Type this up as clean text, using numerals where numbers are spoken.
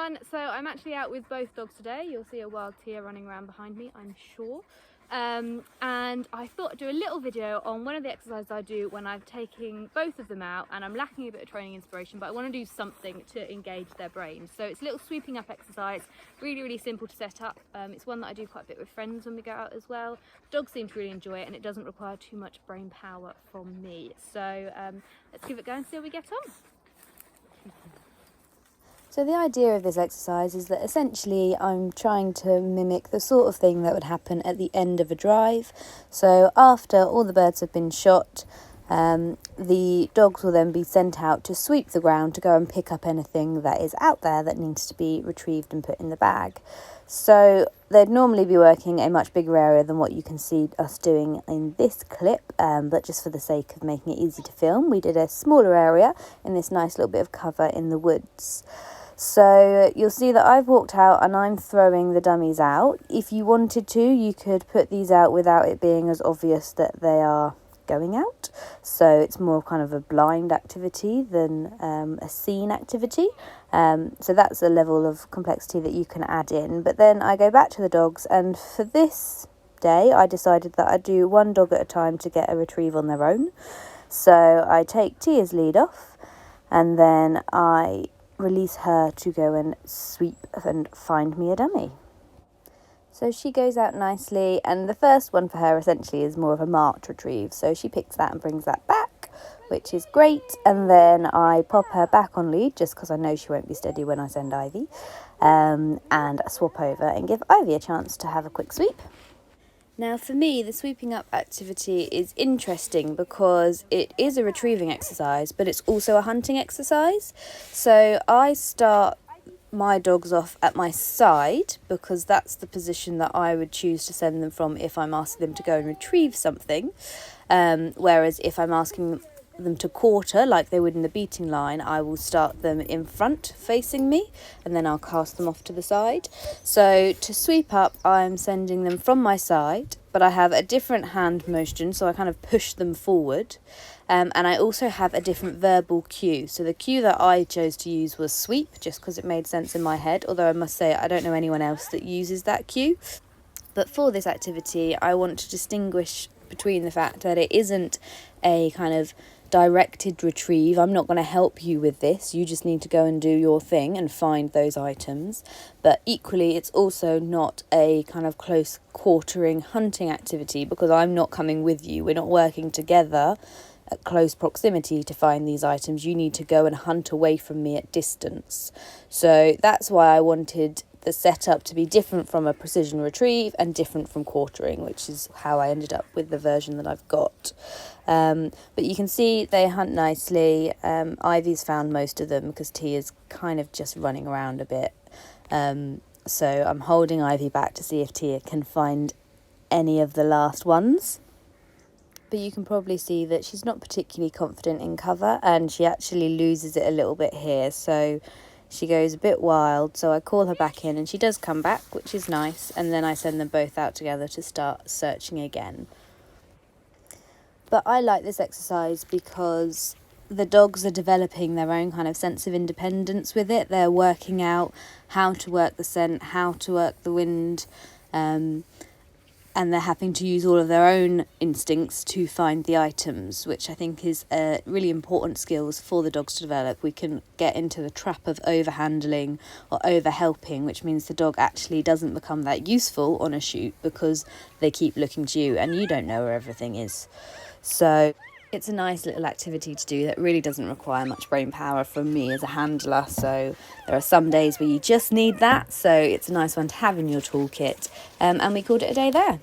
everyone. So I'm actually out with both dogs today. You'll see a wild Tia running around behind me, I'm sure. And I thought I'd do a little video on one of the exercises I do when I'm taking both of them out and I'm lacking a bit of training inspiration, but I want to do something to engage their brains. So it's a little sweeping up exercise, really simple to set up. It's one that I do quite a bit with friends when we go out as well. Dogs seem to really enjoy it and it doesn't require too much brain power from me. So let's give it a go and see how we get on. So the idea of this exercise is that essentially I'm trying to mimic the sort of thing that would happen at the end of a drive. So after all the birds have been shot, the dogs will then be sent out to sweep the ground to go and pick up anything that is out there that needs to be retrieved and put in the bag. So they'd normally be working a much bigger area than what you can see us doing in this clip, but just for the sake of making it easy to film, we did a smaller area in this nice little bit of cover in the woods. So you'll see that I've walked out and I'm throwing the dummies out. If you wanted to, you could put these out without it being as obvious that they are going out. So it's more kind of a blind activity than a seen activity. So that's a level of complexity that you can add in. But then I go back to the dogs, and for this day I decided that I'd do one dog at a time to get a retrieve on their own. So I take Tia's lead off and then I release her to go and sweep and find me a dummy. So she goes out nicely, and the first one for her essentially is more of a marked retrieve. So she picks that and brings that back, which is great. And then I pop her back on lead just because I know she won't be steady when I send Ivy, and swap over and give Ivy a chance to have a quick sweep. Now for me, the sweeping up activity is interesting because it is a retrieving exercise, but it's also a hunting exercise. So I start my dogs off at my side because that's the position that I would choose to send them from if I'm asking them to go and retrieve something. Whereas if I'm asking them to quarter like they would in the beating line, I will start them in front facing me and then I'll cast them off to the side. So to sweep up, I'm sending them from my side, but I have a different hand motion, so I kind of push them forward. And I also have a different verbal cue. So the cue that I chose to use was sweep, just because it made sense in my head, although I must say I don't know anyone else that uses that cue. But for this activity, I want to distinguish between the fact that it isn't a kind of directed retrieve. I'm not going to help you with this. You just need to go and do your thing and find those items. But equally, it's also not a kind of close quartering hunting activity because I'm not coming with you. We're not working together at close proximity to find these items. You need to go and hunt away from me at distance. So that's why I wanted the setup to be different from a precision retrieve and different from quartering, which is how I ended up with the version that I've got. But you can see they hunt nicely. Ivy's found most of them because Tia's kind of just running around a bit. So I'm holding Ivy back to see if Tia can find any of the last ones. But you can probably see that she's not particularly confident in cover and she actually loses it a little bit here. So she goes a bit wild, so I call her back in and she does come back, which is nice. And then I send them both out together to start searching again. But I like this exercise because the dogs are developing their own kind of sense of independence with it. They're working out how to work the scent, how to work the wind, and they're having to use all of their own instincts to find the items, which I think is really important skills for the dogs to develop. We can get into the trap of overhandling or over-helping, which means the dog actually doesn't become that useful on a shoot because they keep looking to you and you don't know where everything is. So it's a nice little activity to do that really doesn't require much brain power from me as a handler. So there are some days where you just need that. So it's a nice one to have in your toolkit. And we called it a day there.